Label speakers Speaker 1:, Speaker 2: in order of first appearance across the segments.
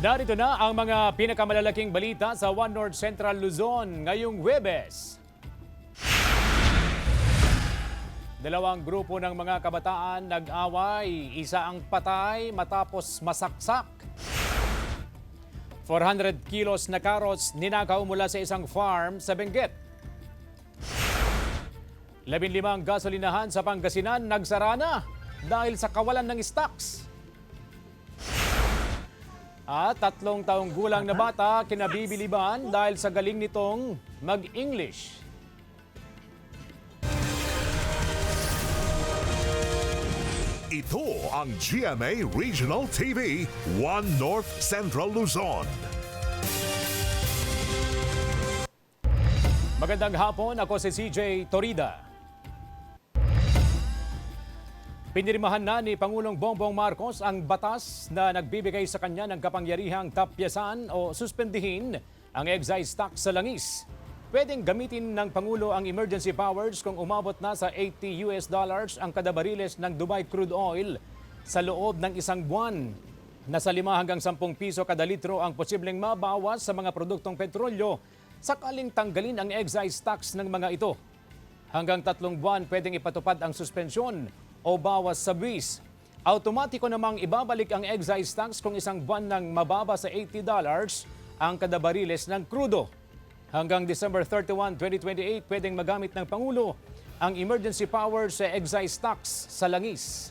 Speaker 1: Narito na ang mga pinakamalalaking balita sa One North Central Luzon ngayong Huwebes. Dalawang grupo ng mga kabataan nag-away, isa ang patay matapos masaksak. 400 kilos na carrots ninakaw mula sa isang farm sa Benguet. 15 gasolinahan sa Pangasinan nagsara na dahil sa kawalan ng stocks. At 3 taong gulang na bata kinabibiliban dahil sa galing nitong mag-English.
Speaker 2: Ito ang GMA Regional TV, One North Central Luzon.
Speaker 1: Magandang hapon, ako si CJ Torida. Pinirmahan na ni Pangulong Bongbong Marcos ang batas na nagbibigay sa kanya ng kapangyarihang tapyasan o suspendihin ang excise tax sa langis. Pwedeng gamitin ng Pangulo ang emergency powers kung umabot na sa $80 ang kada bariles ng Dubai crude oil sa loob ng isang buwan. Nasa 5 hanggang 10 piso kada litro ang posibleng mabawas sa mga produktong petrolyo sakaling tanggalin ang excise tax ng mga ito. Hanggang 3 buwan pwedeng ipatupad ang suspensyon o bawas sa buwis. Automatiko namang ibabalik ang excise tax kung isang buwan nang mababa sa $80 ang kada bariles ng krudo. Hanggang December 31, 2028, pwedeng magamit ng Pangulo ang emergency power sa excise tax sa langis.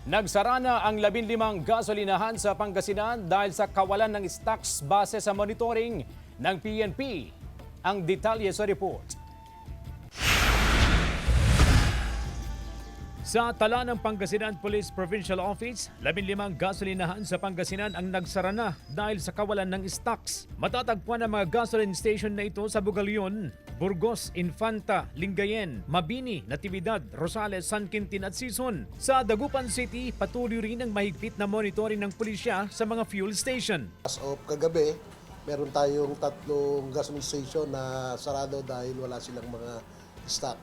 Speaker 1: Nagsara na ang 15 gasolinahan sa Pangasinan dahil sa kawalan ng stocks base sa monitoring ng PNP. Ang detalye sa report. Sa tala ng Pangasinan Police Provincial Office, 15 gasolinahan sa Pangasinan ang nagsara na dahil sa kawalan ng stocks. Matatagpuan ang mga gasoline station na ito sa Bugalyon, Burgos, Infanta, Lingayen, Mabini, Natividad, Rosales, San Quintin at Sison. Sa Dagupan City, patuloy rin ang mahigpit na monitoring ng pulisya sa mga fuel station.
Speaker 3: As of kagabi, meron tayong 3 gasoline station na sarado dahil wala silang mga stock.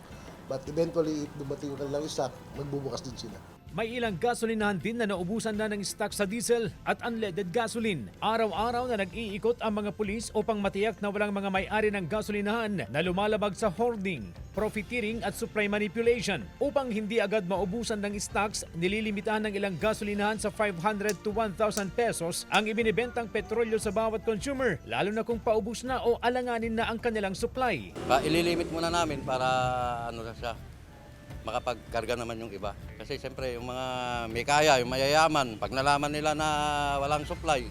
Speaker 3: But eventually, if dumating yung kanilang stock, magbubukas din sila.
Speaker 1: May ilang gasolinahan din na naubusan na ng stock sa diesel at unleaded gasoline. Araw-araw na nag-iikot ang mga pulis upang matiyak na walang mga may-ari ng gasolinahan na lumalabag sa hoarding, profiteering at supply manipulation. Upang hindi agad maubusan ng stocks, nililimitahan ng ilang gasolinahan sa 500 to 1,000 pesos ang ibinibentang petrolyo sa bawat consumer, lalo na kung paubos na o alanganin na ang kanilang supply.
Speaker 4: Ililimit muna namin para makapagkarga naman yung iba. Kasi siyempre yung mga may kaya, yung mayayaman, pag nalaman nila na walang supply,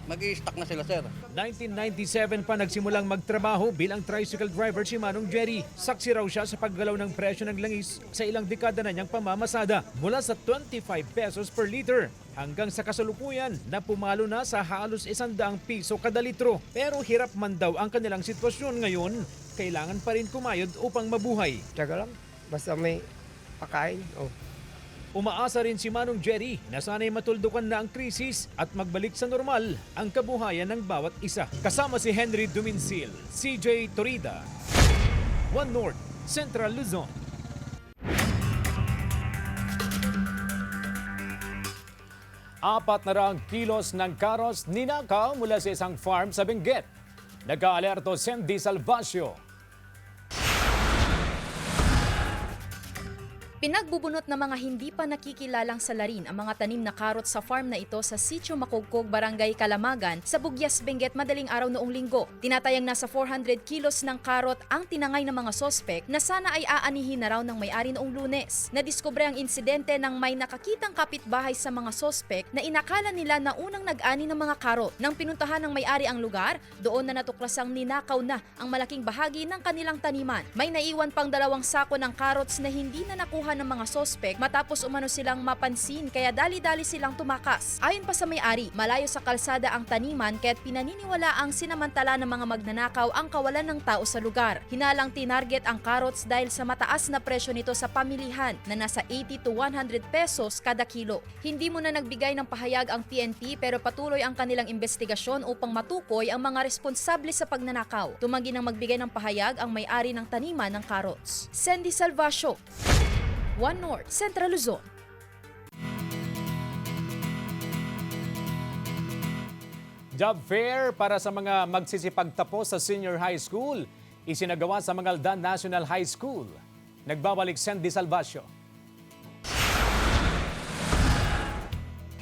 Speaker 4: mag-i-stock na sila, sir.
Speaker 1: 1997 pa nagsimulang magtrabaho bilang tricycle driver si Manong Jerry. Saksi raw siya sa paggalaw ng presyo ng langis sa ilang dekada na niyang pamamasada mula sa 25 pesos per liter hanggang sa kasalukuyan na pumalo na sa halos 100 piso kada litro. Pero hirap man daw ang kanilang sitwasyon ngayon, kailangan pa rin kumayod upang mabuhay.
Speaker 5: Tiyaga lang, basta may pakain.
Speaker 1: Umaasa rin si Manong Jerry na sana'y matuldukan na ang krisis at magbalik sa normal ang kabuhayan ng bawat isa. Kasama si Henry Duminsil, CJ Torida, One North, Central Luzon. Apat na kilos ng carrots ninakaw mula sa isang farm sa Benguet. Nag-aalerto Sandy Salvacio.
Speaker 6: Pinagbubunot ng mga hindi pa nakikilalang salarin ang mga tanim na karot sa farm na ito sa Sitio Makugkog, Barangay Kalamagan, sa Bugyas, Benguet madaling araw noong linggo. Tinatayang nasa 400 kilos ng karot ang tinangay ng mga sospek na sana ay aanihin na raw ng may-ari noong Lunes. Nadiskubre ang insidente nang may nakakitang kapitbahay sa mga sospek na inakala nila na unang nag-ani ng mga karot. Nang pinuntahan ng may-ari ang lugar, doon na natuklasang ninakaw na ang malaking bahagi ng kanilang taniman. May naiwan pang 2 sako ng karots na hindi na nakuha ng mga sospek matapos umano silang mapansin kaya dali-dali silang tumakas. Ayon pa sa may-ari, malayo sa kalsada ang taniman kaya't pinaniniwala ang sinamantala ng mga magnanakaw ang kawalan ng tao sa lugar. Hinalang tinarget ang carrots dahil sa mataas na presyo nito sa pamilihan na nasa 80 to 100 pesos kada kilo. Hindi muna nagbigay ng pahayag ang PNP pero patuloy ang kanilang investigasyon upang matukoy ang mga responsable sa pagnanakaw. Tumanggi ng magbigay ng pahayag ang may-ari ng taniman ng carrots. Sandy Salvacio, One North, Central Luzon.
Speaker 1: Job fair para sa mga magsisipagtapos sa senior high school isinagawa sa Mangaldan National High School. Nagbabalik Sandy Salvacio.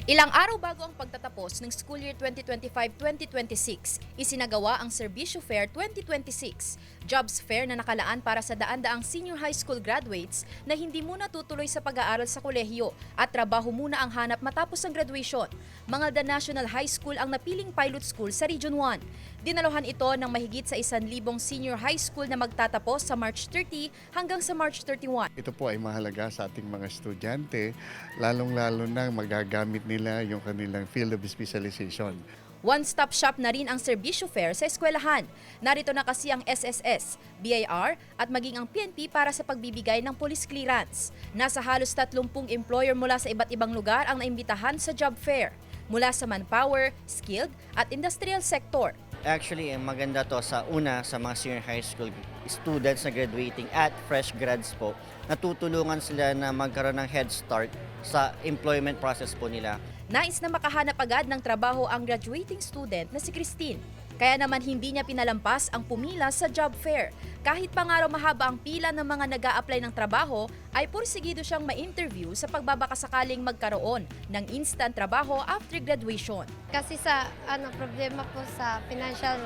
Speaker 6: Ilang araw bago ang pagtatapos ng school year 2025-2026, isinagawa ang Serbisyo Fair 2026, jobs fair na nakalaan para sa daan-daang senior high school graduates na hindi muna tutuloy sa pag-aaral sa kolehiyo at trabaho muna ang hanap matapos ang graduation. Mangaldan National High School ang napiling pilot school sa Region 1. Dinalohan ito ng mahigit sa 1,000 senior high school na magtatapos sa March 30 hanggang sa March 31.
Speaker 7: Ito po ay mahalaga sa ating mga estudyante, lalong-lalo na magagamit nila yung kanilang field of specialization.
Speaker 6: One-stop shop na rin ang Serbisyo Fair sa eskwelahan. Narito na kasi ang SSS, BIR at maging ang PNP para sa pagbibigay ng police clearance. Nasa halos 30 employer mula sa iba't ibang lugar ang naimbitahan sa job fair, mula sa manpower, skilled at industrial sector.
Speaker 8: Actually, maganda to sa mga senior high school students na graduating at fresh grads po. Natutulungan sila na magkaroon ng head start sa employment process po nila.
Speaker 6: Nais na makahanap agad ng trabaho ang graduating student na si Christine. Kaya naman hindi niya pinalampas ang pumila sa job fair. Kahit pa nga raw mahaba ang pila ng mga nag-a-apply ng trabaho, ay pursigido siyang ma-interview sa pagbabakasakaling magkaroon ng instant trabaho after graduation.
Speaker 9: Kasi sa problema po sa financial.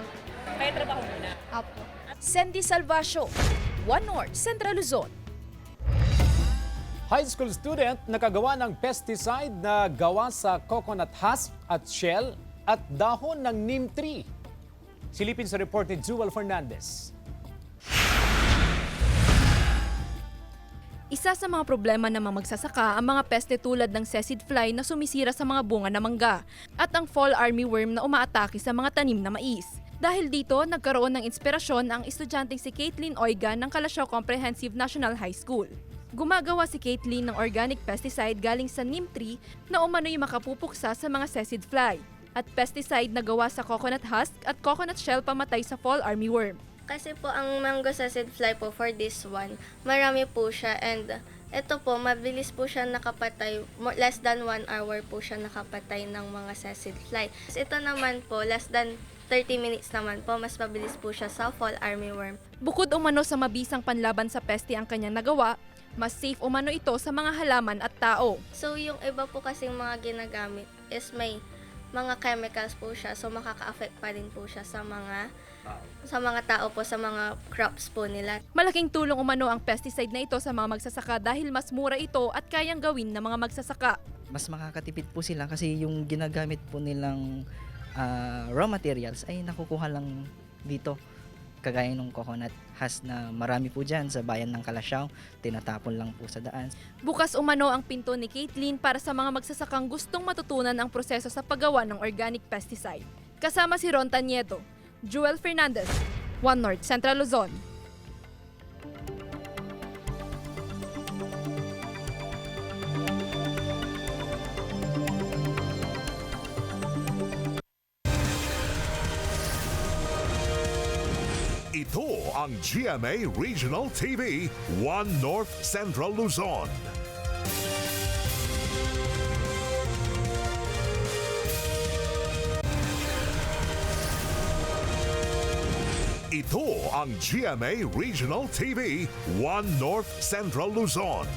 Speaker 6: Kaya trabaho muna.
Speaker 9: Apo.
Speaker 6: Sandy Salvacio, One North, Central Luzon.
Speaker 1: High school student nakagawa ng pesticide na gawa sa coconut husk at shell at dahon ng neem tree. Silipin sa report ni Jewel Fernandez.
Speaker 10: Isa sa mga problema ng mga magsasaka ang mga peste tulad ng sesid fly na sumisira sa mga bunga ng mangga at ang fall armyworm na umaatake sa mga tanim na mais. Dahil dito, nagkaroon ng inspirasyon ang estudyanteng si Caitlin Oigan ng Kalasyaw Comprehensive National High School. Gumagawa si Caitlin ng organic pesticide galing sa neem tree na umano'y makapupuksa sa mga sesid fly at pesticide na gawa sa coconut husk at coconut shell pamatay sa fall armyworm.
Speaker 9: Kasi po ang mango saced fly po for this one, marami po siya and ito po, mabilis po siya nakapatay. Less than 1 hour po siya nakapatay ng mga saced fly. Ito naman po, less than 30 minutes naman po, mas mabilis po siya sa fall armyworm.
Speaker 10: Bukod umano sa mabisang panlaban sa peste ang kanyang nagawa, mas safe umano ito sa mga halaman at tao.
Speaker 9: So yung iba po kasing mga ginagamit is may mga chemicals po siya, so makaka-affect pa din po siya sa mga tao po, sa mga crops po nila.
Speaker 10: Malaking tulong umano ang pesticide na ito sa mga magsasaka dahil mas mura ito at kayang gawin ng mga magsasaka.
Speaker 11: Mas makakatipid po sila kasi yung ginagamit po nilang raw materials ay nakukuha lang dito. Kagaya ng coconut husk na marami po dyan sa bayan ng Kalasyaw, tinatapon lang po sa daan.
Speaker 10: Bukas umano ang pinto ni Caitlin para sa mga magsasakang gustong matutunan ang proseso sa paggawa ng organic pesticide. Kasama si Ron Tanieto, Jewel Fernandez, One North, Central Luzon.
Speaker 2: Ito ang GMA Regional TV, One North Central Luzon. Ito ang GMA Regional TV, One North Central Luzon.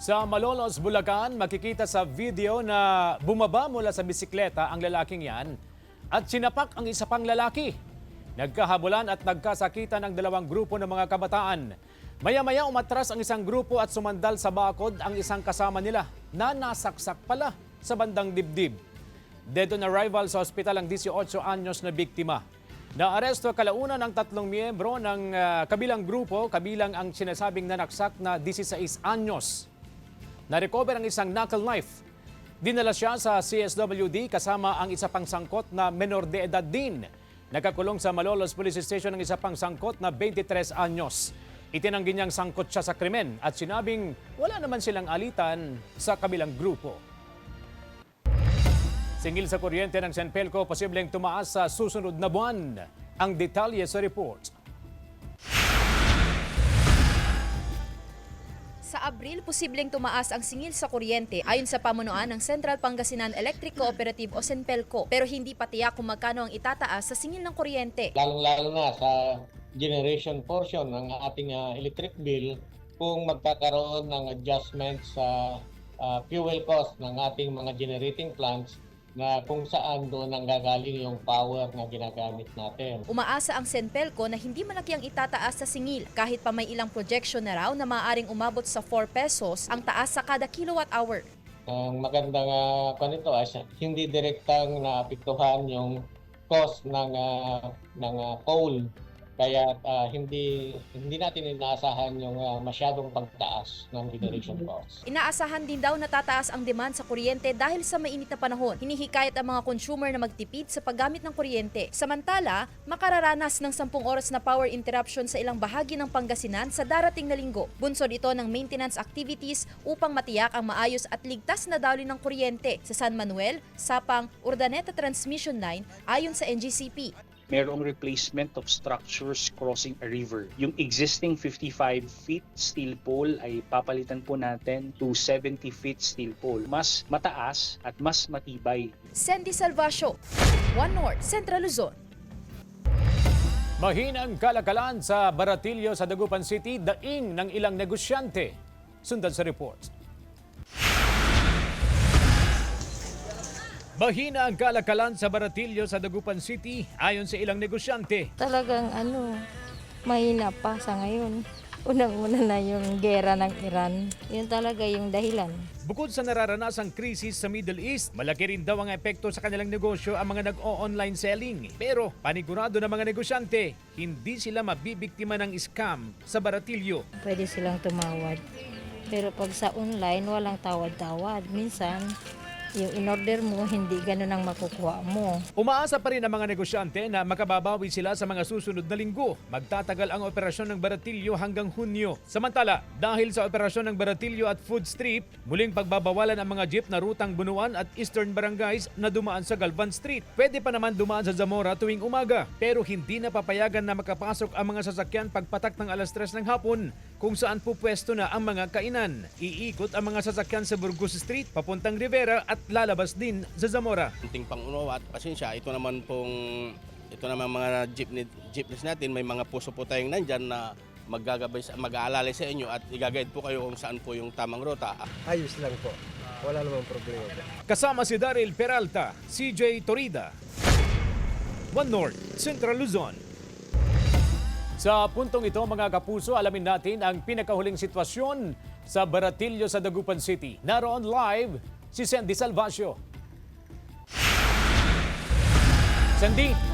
Speaker 1: Sa Malolos, Bulacan, makikita sa video na bumaba mula sa bisikleta ang lalaking yan at sinapak ang isa pang lalaki. Nagkahabulan at nagkasakitan ang dalawang grupo ng mga kabataan. Maya-maya umatras ang isang grupo at sumandal sa bakod ang isang kasama nila na nasaksak pala sa bandang dibdib. Dead on arrival sa ospital ang 18 anyos na biktima. Naaresto kalaunan ng 3 miyembro ng kabilang grupo, kabilang ang sinasabing nanaksak na 16 anyos. Na-recover ang isang knuckle knife. Dinala siya sa CSWD kasama ang isa pang sangkot na menor de edad din. Nakakulong sa Malolos Police Station ang isa pang sangkot na 23 anyos. Itinanggi niyang sangkot siya sa krimen at sinabing wala naman silang alitan sa kabilang grupo. Singil sa kuryente ng Senpelco, posibleng tumaas sa susunod na buwan. Ang detalye sa report.
Speaker 6: Sa Abril, posibleng tumaas ang singil sa kuryente ayon sa pamunuan ng Central Pangasinan Electric Cooperative o CENPELCO. Pero hindi pa tiyak kung magkano ang itataas sa singil ng kuryente.
Speaker 12: Lalong-lalo na sa generation portion ng ating electric bill kung magkakaroon ng adjustment sa fuel cost ng ating mga generating plants na kung saan doon ang gagaling yung power na ginagamit natin.
Speaker 6: Umaasa ang CENPELCO na hindi malaki ang itataas sa singil kahit pa may ilang projection na raw na maaaring umabot sa 4 pesos ang taas sa kada kilowatt hour.
Speaker 12: Ang magandang nito ay hindi direktang naapektuhan yung cost ng coal. Kaya hindi natin inaasahan yung masyadong pagtaas ng generation costs.
Speaker 6: Inaasahan din daw na tataas ang demand sa kuryente dahil sa mainit na panahon. Hinihikayat ang mga consumer na magtipid sa paggamit ng kuryente. Samantala, makararanas ng 10 oras na power interruption sa ilang bahagi ng Pangasinan sa darating na linggo. Bunsod ito ng maintenance activities upang matiyak ang maayos at ligtas na daloy ng kuryente sa San Manuel, Sapang, Urdaneta Transmission Line ayon sa NGCP.
Speaker 13: Merong replacement of structures crossing a river. Yung existing 55 feet steel pole ay papalitan po natin to 70 feet steel pole. Mas mataas at mas matibay.
Speaker 6: Sandy Salvacio, One North, Central Luzon.
Speaker 1: Mahinang kalakalan sa Baratillo sa Dagupan City, daing ng ilang negosyante. Sundan sa report. Mahina ang kalakalan sa Baratillo sa Dagupan City ayon sa ilang negosyante.
Speaker 14: Talagang mahina pa sa ngayon. Unang-una na yung gera ng Iran. Yun talaga yung dahilan.
Speaker 1: Bukod sa nararanasang krisis sa Middle East, malaki rin daw ang epekto sa kanilang negosyo ang mga nag-o-online selling. Pero panigurado ng mga negosyante, hindi sila mabibiktima ng scam sa Baratillo.
Speaker 14: Pwede silang tumawad. Pero pag sa online, walang tawad-tawad. Minsan, yung in-order mo, hindi ganun ang makukuha mo.
Speaker 1: Umaasa pa rin ang mga negosyante na makababawi sila sa mga susunod na linggo. Magtatagal ang operasyon ng Baratillo hanggang Hunyo. Samantala, dahil sa operasyon ng Baratillo at Food Strip, muling pagbabawalan ang mga jeep na rutang Bunuan at Eastern Barangays na dumaan sa Galvan Street. Pwede pa naman dumaan sa Zamora tuwing umaga, pero hindi na papayagan na makapasok ang mga sasakyan pagpatak ng alas 3 ng hapon kung saan pupwesto na ang mga kainan. Iikot ang mga sasakyan sa Burgos Street, papuntang Rivera at lalabas din sa Zamora.
Speaker 15: Kunting pangunawa at pasensya, ito naman mga jeepneys natin, may mga puso po tayong nandyan na mag-aalalay sa inyo at i-guide po kayo kung saan po yung tamang ruta.
Speaker 5: Ayos lang po. Wala namang problema.
Speaker 1: Kasama si Daryl Peralta, CJ Torida, One North, Central Luzon. Sa puntong ito mga kapuso, alamin natin ang pinakahuling sitwasyon sa Baratillo sa Dagupan City. Naroon live si Sandy Salvacio. Sandy.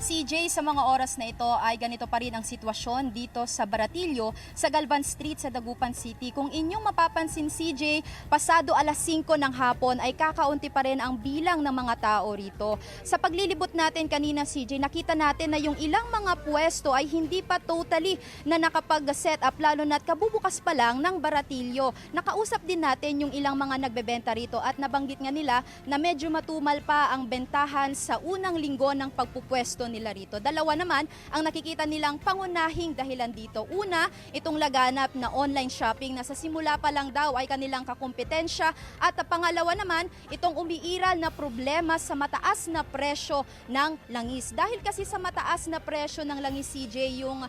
Speaker 6: CJ, sa mga oras na ito ay ganito pa rin ang sitwasyon dito sa Baratillo, sa Galvan Street sa Dagupan City. Kung inyong mapapansin CJ, pasado alas 5 ng hapon ay kakaunti pa rin ang bilang ng mga tao rito. Sa paglilibot natin kanina CJ, nakita natin na yung ilang mga pwesto ay hindi pa totally na nakapag-set up, lalo na't kabubukas pa lang ng Baratillo. Nakausap din natin yung ilang mga nagbebenta rito at nabanggit nga nila na medyo matumal pa ang bentahan sa unang linggo ng pagpupwesto nila rito. Dalawa naman ang nakikita nilang pangunahing dahilan dito. Una, itong laganap na online shopping na sa simula pa lang daw ay kanilang kakumpetensya, at pangalawa naman, itong umiiral na problema sa mataas na presyo ng langis. Dahil kasi sa mataas na presyo ng langis CJ, yung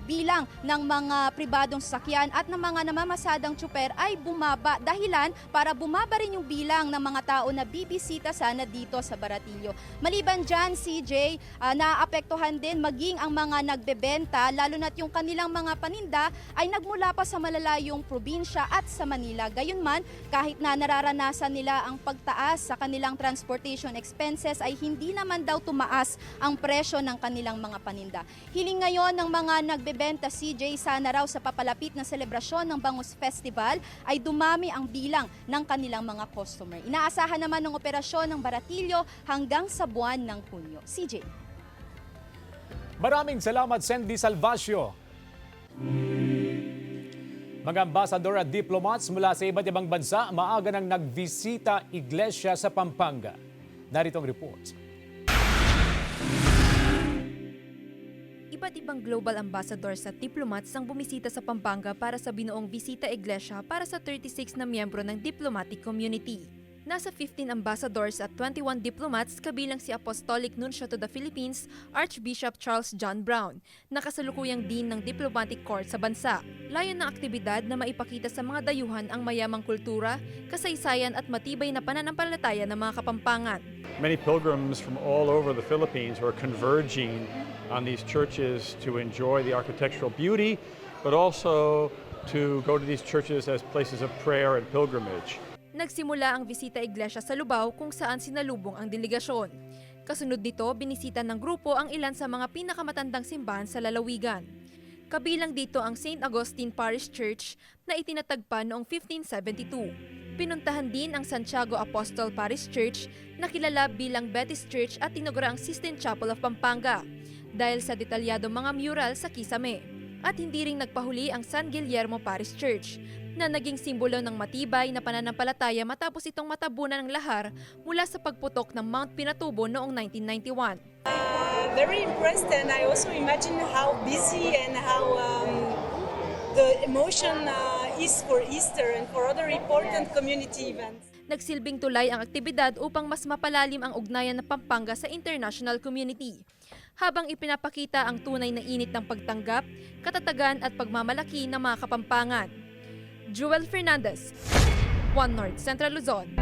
Speaker 6: bilang ng mga pribadong sasakyan at ng mga namamasadang tsuper ay bumaba. Dahilan para bumaba rin yung bilang ng mga tao na bibisita sana dito sa Baratillo. Maliban dyan CJ, naapektuhan din maging ang mga nagbebenta, lalo na't yung kanilang mga paninda ay nagmula pa sa malalayong probinsya at sa Manila. Gayunman, kahit na nararanasan nila ang pagtaas sa kanilang transportation expenses, ay hindi naman daw tumaas ang presyo ng kanilang mga paninda. Hiling ngayon ng mga nagbebenta CJ, sana raw sa papalapit na selebrasyon ng Bangus Festival ay dumami ang bilang ng kanilang mga customer. Inaasahan naman ng operasyon ng Baratillo hanggang sa buwan ng Hunyo. CJ.
Speaker 1: Maraming salamat Sandy Salvacio. Mga ambasador at diplomats mula sa iba't ibang bansa maaga nang nagbisita iglesia sa Pampanga. Narito ang report.
Speaker 10: Iba't ibang global ambassadors at diplomats ang bumisita sa Pampanga para sa binuong Visita Iglesia para sa 36 na miyembro ng diplomatic community. Nasa 15 ambassadors at 21 diplomats kabilang si Apostolic Nuncio to the Philippines, Archbishop Charles John Brown, na kasalukuyang Dean ng Diplomatic Corps sa bansa. Layon ng aktibidad na maipakita sa mga dayuhan ang mayamang kultura, kasaysayan at matibay na pananampalataya ng mga Kapampangan.
Speaker 16: Many pilgrims from all over the Philippines are converging on these churches to enjoy the architectural beauty, but also to go to these churches as places of prayer and pilgrimage.
Speaker 10: Nagsimula ang Visita Iglesia sa Lubao kung saan sinalubong ang delegasyon. Kasunod nito, binisita ng grupo ang ilan sa mga pinakamatandang simbahan sa lalawigan. Kabilang dito ang St. Augustine Parish Church na itinatag pa noong 1572. Pinuntahan din ang Santiago Apostol Parish Church na kilala bilang Betis Church at tinugura ang Sistine Chapel of Pampanga dahil sa detalyado mga mural sa kisame. At hindi ring nagpahuli ang San Guillermo Parish Church na naging simbolo ng matibay na pananampalataya matapos itong matabunan ng lahar mula sa pagputok ng Mount Pinatubo noong 1991.
Speaker 17: Very impressed, and I also imagine how busy and how the emotion is for Easter and for other important community events.
Speaker 10: Nagsilbing tulay ang aktibidad upang mas mapalalim ang ugnayan ng Pampanga sa international community, habang ipinapakita ang tunay na init ng pagtanggap, katatagan at pagmamalaki ng mga Kapampangan. Joel Fernandez, One North Central Luzon.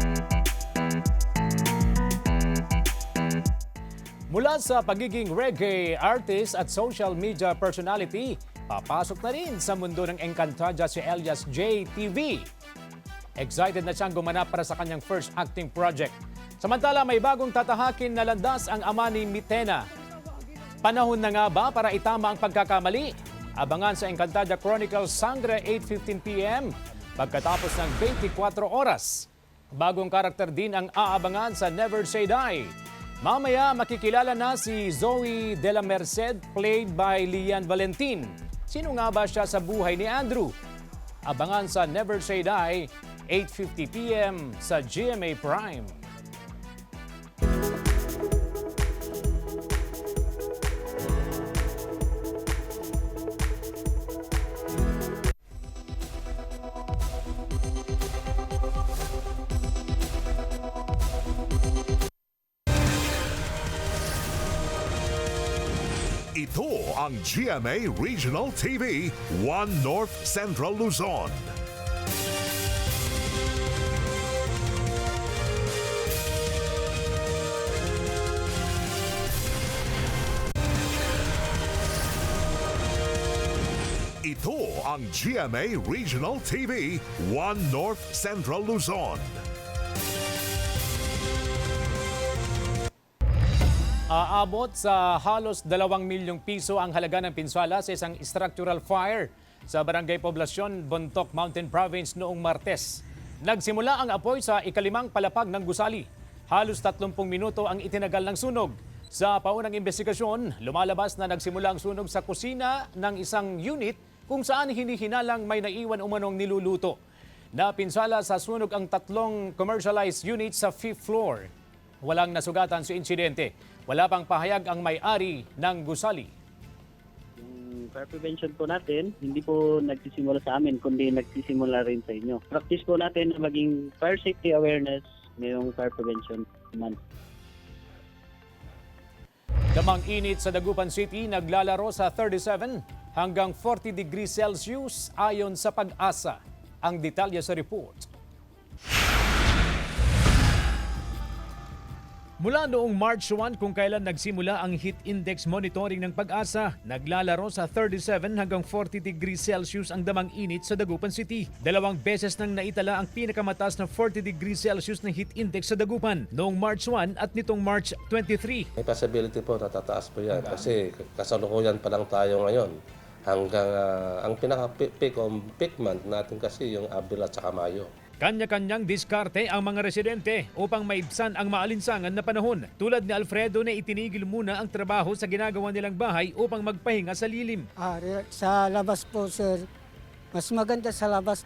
Speaker 1: Mula sa pagiging reggae artist at social media personality, papasok na rin sa mundo ng Encantadia si Elias JTV. Excited na siyang gumanap para sa kanyang first acting project. Samantala, may bagong tatahakin na landas ang ama ni Mitena. Panahon na nga ba para itama ang pagkakamali? Abangan sa Encantadia Chronicles Sangre 8:15 p.m. pagkatapos ng 24 oras. Bagong karakter din ang aabangan sa Never Say Die. Mamaya makikilala na si Zoe de la Merced, played by Lian Valentin. Sino nga ba siya sa buhay ni Andrew? Abangan sa Never Say Die 8:50 p.m. sa GMA Prime.
Speaker 2: Ito ang GMA Regional TV, One North Central Luzon. Ito ang GMA Regional TV, One North Central Luzon.
Speaker 1: Aabot sa halos 2 milyong piso ang halaga ng pinsala sa isang structural fire sa Barangay Poblasyon, Bontoc Mountain Province noong Martes. Nagsimula ang apoy sa ikalimang palapag ng gusali. Halos 30 minuto ang itinagal ng sunog. Sa paunang investigasyon, lumalabas na nagsimula ang sunog sa kusina ng isang unit kung saan hinihinalang may naiwan umanong niluluto. Napinsala sa sunog ang 3 commercialized units sa 5th floor. Walang nasugatan sa insidente. Wala pang pahayag ang may-ari ng gusali.
Speaker 18: Yung fire prevention po natin, hindi po nagsisimula sa amin, kundi nagsisimula rin sa inyo. Practice po natin na maging fire safety awareness ngayong fire prevention month.
Speaker 1: Damang init sa Dagupan City, naglalaro sa 37 hanggang 40 degrees Celsius ayon sa Pag-asa. Ang detalye sa report. Mula noong March 1 kung kailan nagsimula ang heat index monitoring ng Pag-asa, naglalaro sa 37 hanggang 40 degrees Celsius ang damang init sa Dagupan City. 2 beses nang naitala ang pinakamataas na 40 degrees Celsius na heat index sa Dagupan, noong March 1 at nitong March 23.
Speaker 19: May possibility po na tataas po yan kasi kasalukuyan pa lang tayo ngayon. Hanggang ang pinaka-peak month natin kasi yung Abril at saka Mayo.
Speaker 1: Kanya-kanyang diskarte ang mga residente upang maibsan ang maalinsangan na panahon. Tulad ni Alfredo na itinigil muna ang trabaho sa ginagawa nilang bahay upang magpahinga sa lilim.
Speaker 20: Sa labas po, sir, mas maganda sa labas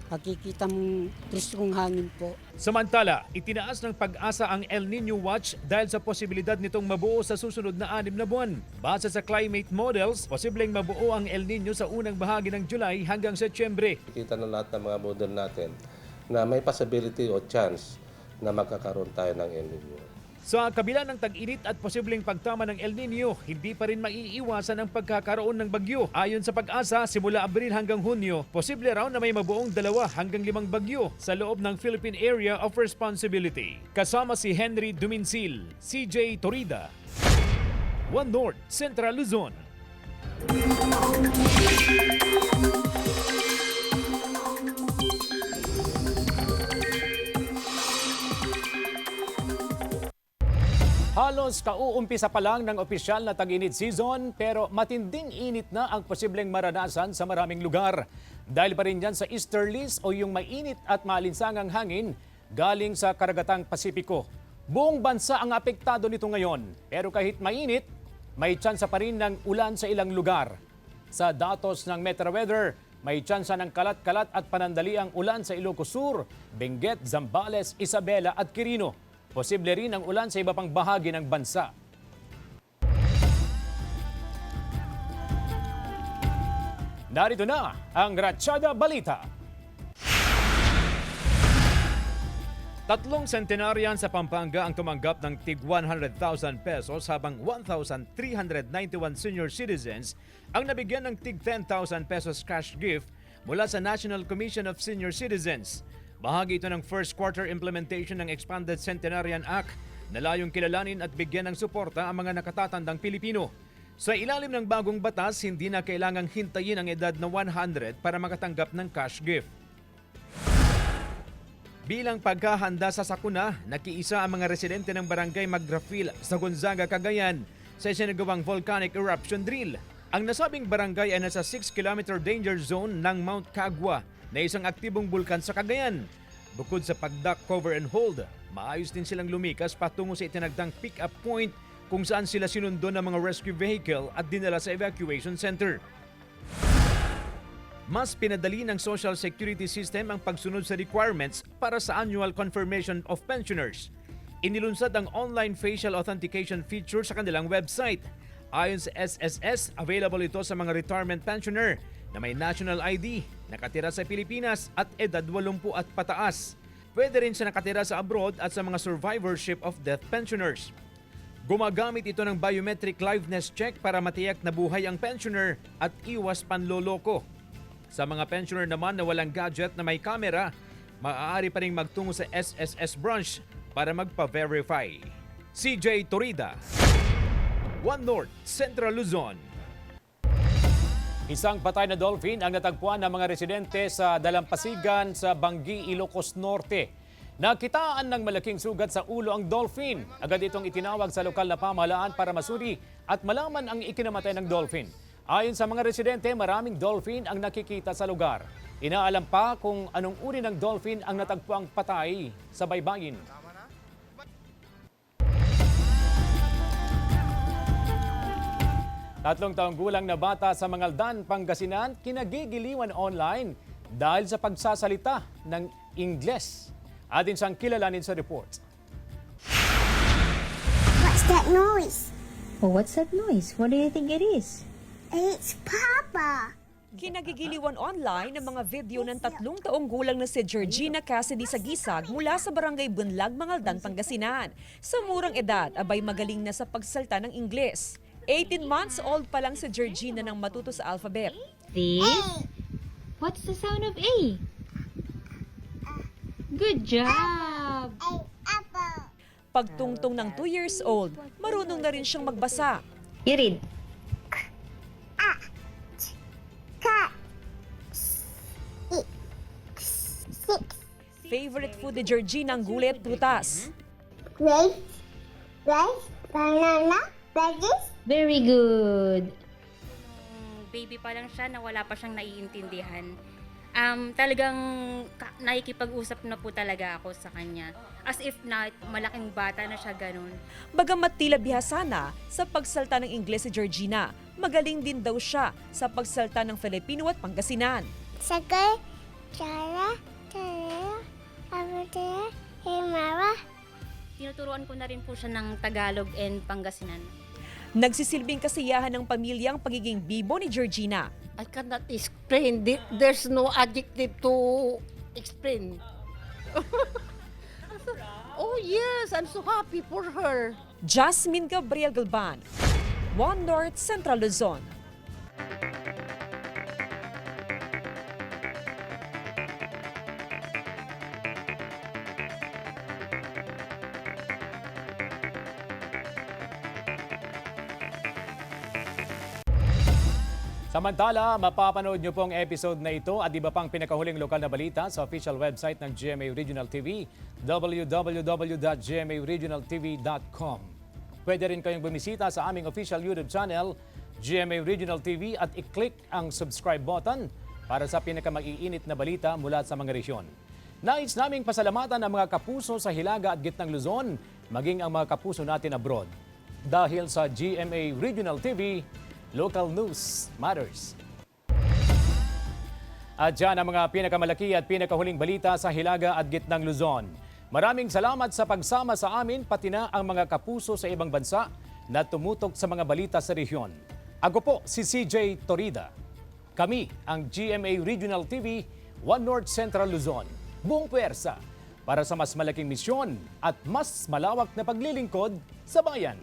Speaker 20: Makikita mong preskong hangin po.
Speaker 1: Samantala, itinaas ng Pag-asa ang El Nino Watch dahil sa posibilidad nitong mabuo sa susunod na 6 na buwan. Base sa climate models, posibleng mabuo ang El Nino sa unang bahagi ng July hanggang Setyembre.
Speaker 19: Kita na lahat ng mga model natin na may possibility o chance na magkakaroon tayo ng El Nino.
Speaker 1: Sa kabila ng tag-init at posibleng pagtama ng El Nino, hindi pa rin maiiwasan ang pagkakaroon ng bagyo. Ayon sa Pag-asa, simula Abril hanggang Hunyo, posible raw na may mabuong 2 hanggang 5 bagyo sa loob ng Philippine Area of Responsibility. Kasama si Henry Duminsil, CJ Torida, One North, Central Luzon. Halos kauumpisa pa lang ng opisyal na tag-init season pero matinding init na ang posibleng maranasan sa maraming lugar. Dahil pa rin yan sa easterlies o yung mainit at maalinsangang hangin galing sa karagatang Pasipiko. Buong bansa ang apektado nito ngayon pero kahit mainit, may tsansa pa rin ng ulan sa ilang lugar. Sa datos ng Metro Weather, may tsansa ng kalat-kalat at panandaliang ulan sa Ilocos Sur, Benguet, Zambales, Isabela at Quirino. Posible rin ang ulan sa iba pang bahagi ng bansa. Narito na ang Ratsyada Balita. 3 centenarian sa Pampanga ang tumanggap ng tig 100,000 pesos habang 1,391 senior citizens ang nabigyan ng tig 10,000 pesos cash gift mula sa National Commission of Senior Citizens. Bahagi ito ng first quarter implementation ng Expanded Centenarian Act na layong kilalanin at bigyan ng suporta ang mga nakatatandang Pilipino. Sa ilalim ng bagong batas, hindi na kailangang hintayin ang edad na 100 para makatanggap ng cash gift. Bilang pagkahanda sa sakuna, nakiisa ang mga residente ng Barangay Magrafil sa Gonzaga, Cagayan sa isinagawang volcanic eruption drill. Ang nasabing barangay ay nasa 6-kilometer danger zone ng Mount Cagua na isang aktibong bulkan sa Cagayan. Bukod sa pagduck, cover and hold, maayos din silang lumikas patungo sa itinagdang pick-up point kung saan sila sinundo ng mga rescue vehicle at dinala sa evacuation center. Mas pinadali ng Social Security System ang pagsunod sa requirements para sa annual confirmation of pensioners. Inilunsad ang online facial authentication feature sa kanilang website. Ayon sa SSS, available ito sa mga retirement pensioner na may national ID, nakatira sa Pilipinas at edad 80 at pataas. Pwede rin siya nakatira sa abroad at sa mga survivorship of death pensioners. Gumagamit ito ng biometric liveness check para matiyak na buhay ang pensioner at iwas panloloko. Sa mga pensioner naman na walang gadget na may camera, maaari pa rin magtungo sa SSS branch para magpa-verify. CJ Torida, One North, Central Luzon. Isang patay na dolphin ang natagpuan ng mga residente sa Dalampasigan sa Banggi, Ilocos Norte. Nakitaan ng malaking sugat sa ulo ang dolphin. Agad itong itinawag sa lokal na pamahalaan para masuri at malaman ang ikinamatay ng dolphin. Ayon sa mga residente, maraming dolphin ang nakikita sa lugar. Inaalam pa kung anong uri ng dolphin ang natagpuang patay sa baybayin. 3 taong gulang na bata sa Mangaldan, Pangasinan, kinagigiliwan online dahil sa pagsasalita ng Ingles. Atin siyang kilalanin sa report.
Speaker 21: What's that noise?
Speaker 22: Oh, what's that noise? What do you think it is?
Speaker 21: It's Papa.
Speaker 23: Kinagigiliwan online ng mga video ng 3 taong gulang na si Georgina Cassidy Sagisag mula sa Barangay Bunlag, Mangaldan, Pangasinan. Sa murang edad, abay magaling na sa pagsalta ng Ingles. 18 months old pa lang si Georgina nang matuto sa alphabet.
Speaker 22: This? What's the sound of A? Good job!
Speaker 23: Pagtungtong ng 2 years old, marunong na rin siyang magbasa.
Speaker 22: You read.
Speaker 23: Favorite food ni Georgina ang gulay at prutas.
Speaker 21: Rice, banana, veggies.
Speaker 22: Very good.
Speaker 24: Baby pa lang siya na wala pa siyang naiintindihan. Talagang nakikipag-usap na po talaga ako sa kanya. As if na malaking bata na siya ganun.
Speaker 23: Bagamat tila bihasana sa pagsalta ng Ingles si Georgina, magaling din daw siya sa pagsalta ng Filipino at Pangasinan.
Speaker 21: Sakay, Chara, Chara, Abadea, Himara.
Speaker 24: Tinuturuan ko na rin po siya ng Tagalog and Pangasinan.
Speaker 23: Nagsisilbing kasiyahan ng pamilyang pagiging bibo ni Georgina.
Speaker 3: I cannot explain. There's no adjective to explain. Oh yes, I'm so happy for her.
Speaker 23: Jasmine Gabriel Galban, One North Central Luzon.
Speaker 1: Samantala, mapapanood nyo po ang episode na ito at iba pang pinakahuling lokal na balita sa official website ng GMA Regional TV, www.gmaregionaltv.com. Pwede rin kayong bumisita sa aming official YouTube channel, GMA Regional TV, at i-click ang subscribe button para sa pinakamaiinit na balita mula sa mga resyon. Nais naming pasalamatan ang mga kapuso sa Hilaga at Gitnang Luzon, maging ang mga kapuso natin abroad. Dahil sa GMA Regional TV, Local News Matters. At dyan ang mga pinakamalaki at pinakahuling balita sa Hilaga at Gitnang Luzon. Maraming salamat sa pagsama sa amin, pati na ang mga kapuso sa ibang bansa na tumutok sa mga balita sa rehiyon. Ako po si CJ Torida. Kami ang GMA Regional TV, One North Central Luzon. Buong puwersa para sa mas malaking misyon at mas malawak na paglilingkod sa bayan.